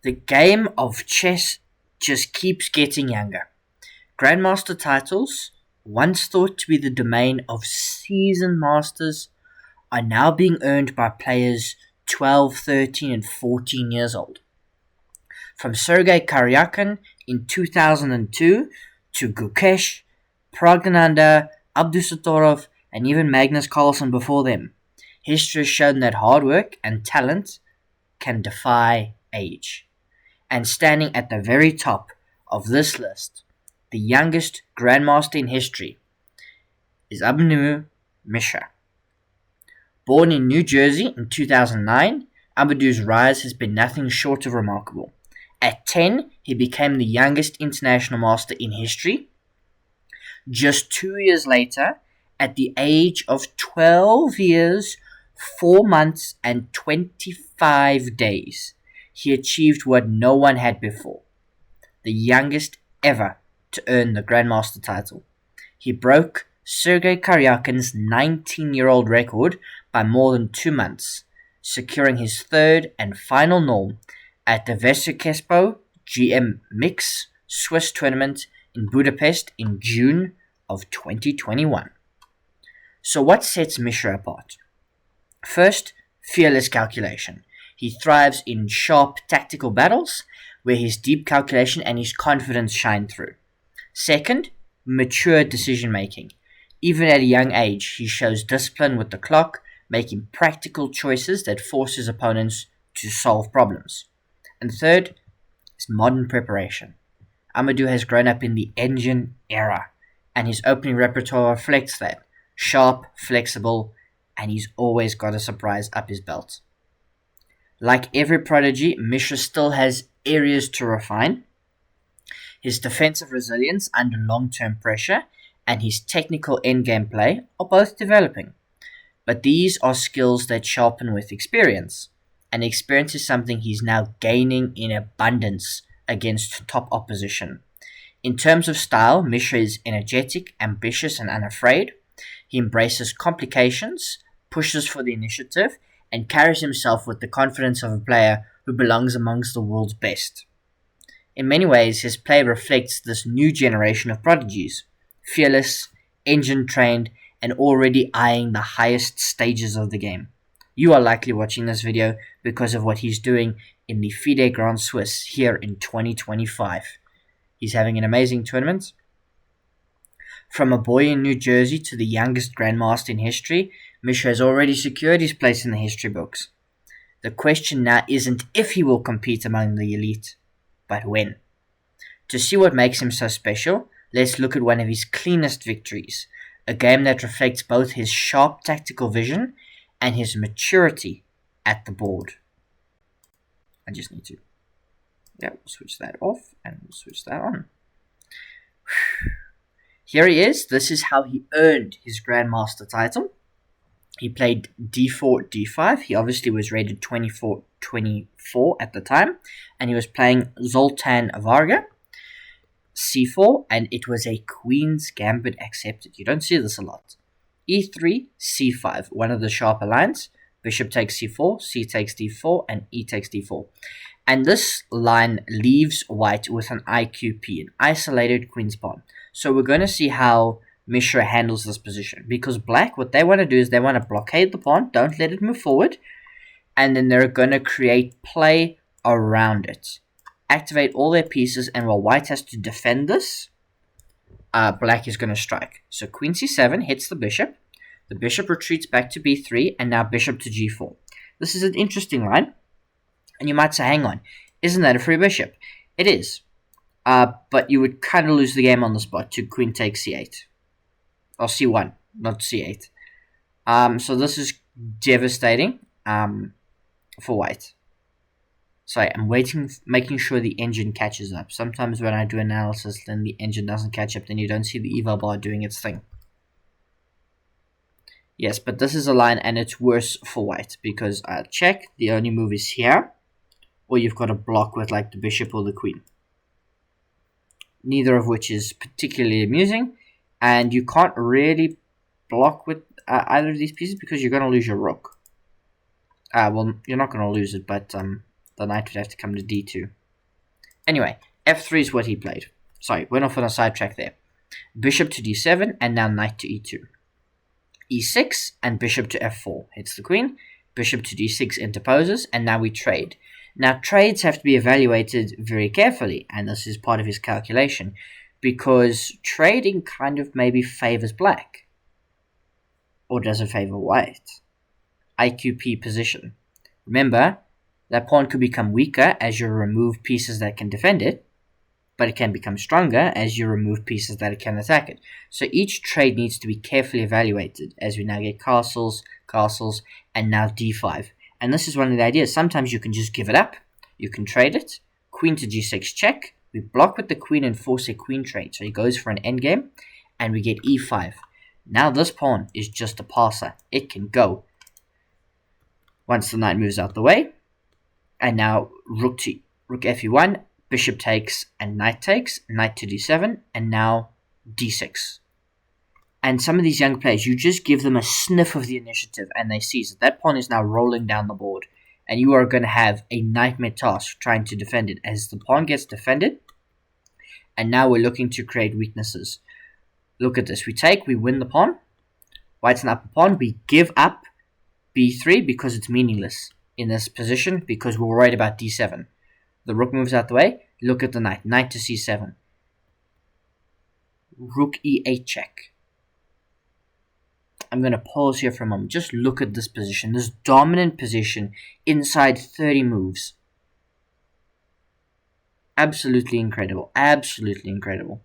The game of chess just keeps getting younger. Grandmaster titles, once thought to be the domain of seasoned masters, are now being earned by players 12, 13, and 14 years old. From Sergey Karjakin in 2002 to Gukesh, Pragnanda, Abdusatorov, and even Magnus Carlsen before them, history has shown that hard work and talent can defy age. And standing at the very top of this list, the youngest Grandmaster in history, is Abhimanyu Mishra. Born in New Jersey in 2009, Abhimanyu's rise has been nothing short of remarkable. At 10, he became the youngest international master in history. Just 2 years later, at the age of 12 years, 4 months, and 25 days, he achieved what no one had before, the youngest ever to earn the Grandmaster title. He broke Sergey Karjakin's 19-year-old record by more than 2 months, securing his third and final norm at the Vesikespo GM Mix Swiss tournament in Budapest in June of 2021. So what sets Mishra apart? First, fearless calculation. He thrives in sharp tactical battles where his deep calculation and his confidence shine through. Second, mature decision making. Even at a young age, he shows discipline with the clock, making practical choices that force his opponents to solve problems. And third is modern preparation. Amadou has grown up in the engine era, and his opening repertoire reflects that. Sharp, flexible, and he's always got a surprise up his belt. Like every prodigy, Mishra still has areas to refine. His defensive resilience under long-term pressure and his technical endgame play are both developing. But these are skills that sharpen with experience, and experience is something he's now gaining in abundance against top opposition. In terms of style, Mishra is energetic, ambitious, and unafraid. He embraces complications, pushes for the initiative, and carries himself with the confidence of a player who belongs amongst the world's best. In many ways, his play reflects this new generation of prodigies, fearless, engine-trained, and already eyeing the highest stages of the game. You are likely watching this video because of what he's doing in the FIDE Grand Swiss here in 2025. He's having an amazing tournament. From a boy in New Jersey to the youngest Grandmaster in history, Mishra has already secured his place in the history books. The question now isn't if he will compete among the elite, but when. To see what makes him so special, let's look at one of his cleanest victories, a game that reflects both his sharp tactical vision and his maturity at the board. I just need to switch that off and we'll switch that on. Here he is. This is how he earned his Grandmaster title. He played d4, d5. He obviously was rated 24 at the time. And he was playing Zoltan Varga, c4, and it was a Queen's Gambit accepted. You don't see this a lot. e3, c5, one of the sharper lines. Bishop takes c4, c takes d4, and e takes d4. And this line leaves white with an IQP, an isolated queen's pawn. So we're going to see how Mishra handles this position. Because black, what they want to do is they want to blockade the pawn, don't let it move forward, and then they're going to create play around it. Activate all their pieces, and while white has to defend this, black is going to strike. So queen c7 hits the bishop retreats back to b3, and now bishop to g4. This is an interesting line, and you might say, hang on, isn't that a free bishop? It is. But you would kind of lose the game on the spot to queen takes c8. Or c1, not c8. So this is devastating for white. Sorry, I'm making sure the engine catches up. Sometimes when I do analysis, then the engine doesn't catch up, then you don't see the eval bar doing its thing. Yes, but this is a line, and it's worse for white, because check, the only move is here, or you've got a block with like the bishop or the queen. Neither of which is particularly amusing, and you can't really block with either of these pieces because you're going to lose your rook. Well, you're not going to lose it, but the knight would have to come to d2. Anyway, f3 is what he played. Sorry, went off on a sidetrack there. Bishop to d7, and now knight to e2. e6, and bishop to f4. Hits the queen. Bishop to d6 interposes, and now we trade. Now, trades have to be evaluated very carefully, and this is part of his calculation, because trading kind of maybe favors black. Or does it favor white? IQP position. Remember, that pawn could become weaker as you remove pieces that can defend it, but it can become stronger as you remove pieces that can attack it. So each trade needs to be carefully evaluated, as we now get castles, and now d5. And this is one of the ideas. Sometimes you can just give it up. You can trade it. Queen to g6 check. We block with the queen and force a queen trade. So he goes for an endgame, and we get e5. Now this pawn is just a passer. It can go. Once the knight moves out the way, and now rook fe1, bishop takes, and knight takes, knight to d7, and now d6. And some of these young players, you just give them a sniff of the initiative, and they see that pawn is now rolling down the board, and you are going to have a nightmare task trying to defend it, as the pawn gets defended, and now we're looking to create weaknesses. Look at this. We win the pawn. White's an upper pawn. We give up b3 because it's meaningless in this position, because we're worried about d7. The rook moves out the way. Look at the knight. Knight to c7. Rook e8 check. I'm going to pause here for a moment. Just look at this position. This dominant position inside 30 moves. Absolutely incredible. Absolutely incredible.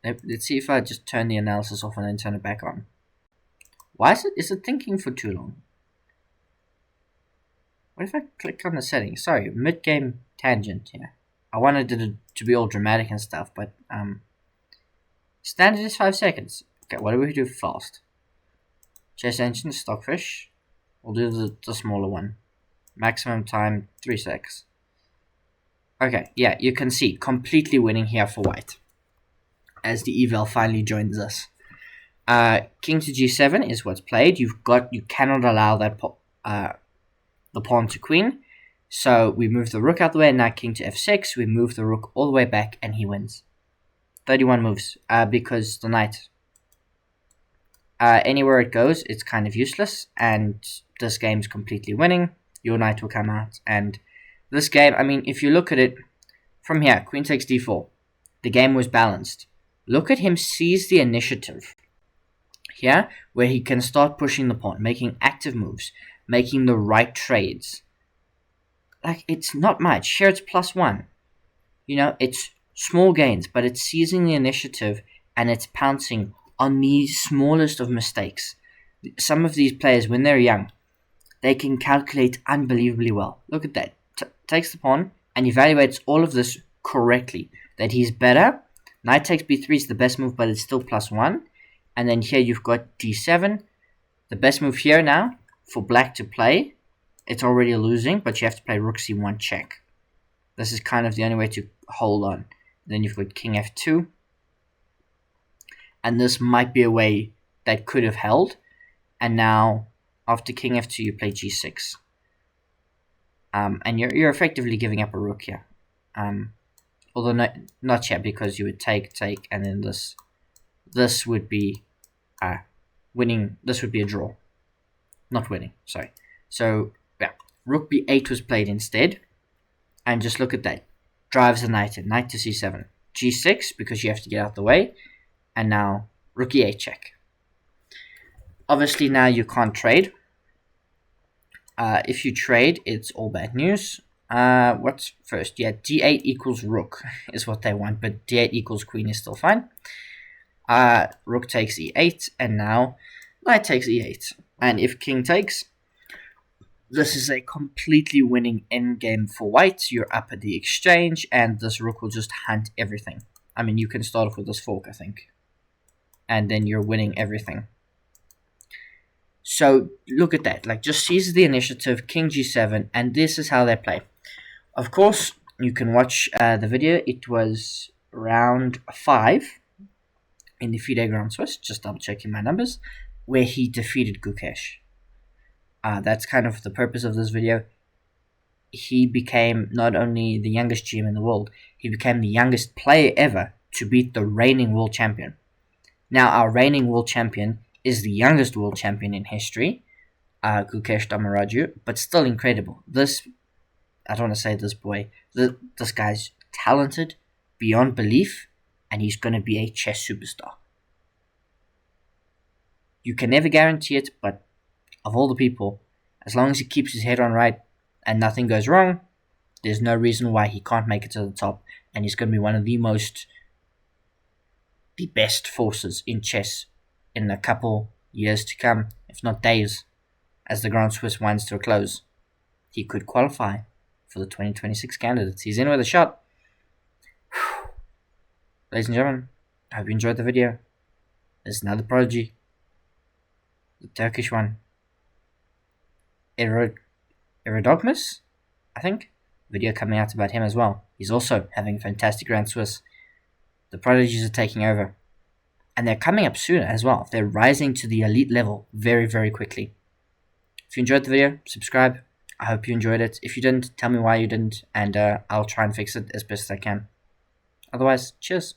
Let's see if I just turn the analysis off and then turn it back on. Why is it thinking for too long? What if I click on the settings? Sorry, mid-game tangent here. I wanted it to be all dramatic and stuff, but standard is 5 seconds. Okay, what do we do fast? Chess engine, stockfish. We'll do the smaller one. Maximum time, 3 seconds. Okay, yeah, you can see, completely winning here for white, as the eval finally joins us. King to g7 is what's played. You cannot allow that the pawn to queen. So we move the rook out the way, and now king to f6. We move the rook all the way back, and he wins. 31 moves, because the knight, anywhere it goes, it's kind of useless, and this game's completely winning. Your knight will come out, and this game, I mean, if you look at it from here, queen takes d4. The game was balanced. Look at him seize the initiative here, where he can start pushing the pawn, making active moves, making the right trades. Like, it's not much. Here it's +1. You know, it's small gains, but it's seizing the initiative, and it's pouncing on the smallest of mistakes. Some of these players, when they're young, they can calculate unbelievably well. Look at that. Takes the pawn and evaluates all of this correctly. That he's better. Knight takes b3 is the best move, but it's still +1. And then here you've got d7. The best move here now for black to play. It's already losing, but you have to play rook c1 check. This is kind of the only way to hold on. Then you've got king f2. And this might be a way that could have held. And now, after king f2, you play g6. And you're effectively giving up a rook here. Although not here, because you would take, and then this would be winning. This would be a draw. Not winning, sorry. So, yeah, rook b8 was played instead. And just look at that. Drives the knight in. Knight to c7. g6, because you have to get out the way. And now, rook e8 check. Obviously, now you can't trade. If you trade, it's all bad news. What's first? Yeah, d8 equals rook is what they want, but d8 equals queen is still fine. Rook takes e8, and now knight takes e8. And if king takes, this is a completely winning endgame for white. You're up at the exchange, and this rook will just hunt everything. I mean, you can start off with this fork, I think. And then you're winning everything. So, look at that. Like, just seize the initiative, king g7, and this is how they play. Of course, you can watch the video. It was round 5 in the FIDE Grand Swiss, just double checking my numbers, where he defeated Gukesh. That's kind of the purpose of this video. he became not only the youngest GM in the world, he became the youngest player ever to beat the reigning world champion. Now, our reigning world champion is the youngest world champion in history, Gukesh Damaraju, but still incredible. I don't want to say this boy, this guy's talented beyond belief, and he's going to be a chess superstar. You can never guarantee it, but of all the people, as long as he keeps his head on right and nothing goes wrong, there's no reason why he can't make it to the top, and he's going to be one of the best forces in chess in a couple years to come, if not days, as the Grand Swiss winds to a close. He could qualify for the 2026 candidates. He's in with a shot. Ladies and gentlemen, I hope you enjoyed the video. There's another prodigy, the Turkish one, Erodogmus, I think. Video coming out about him as well. He's also having a fantastic Grand Swiss. The prodigies are taking over, and they're coming up sooner as well. They're rising to the elite level very, very quickly. If you enjoyed the video, subscribe. I hope you enjoyed it. If you didn't, tell me why you didn't, and I'll try and fix it as best as I can. Otherwise, cheers.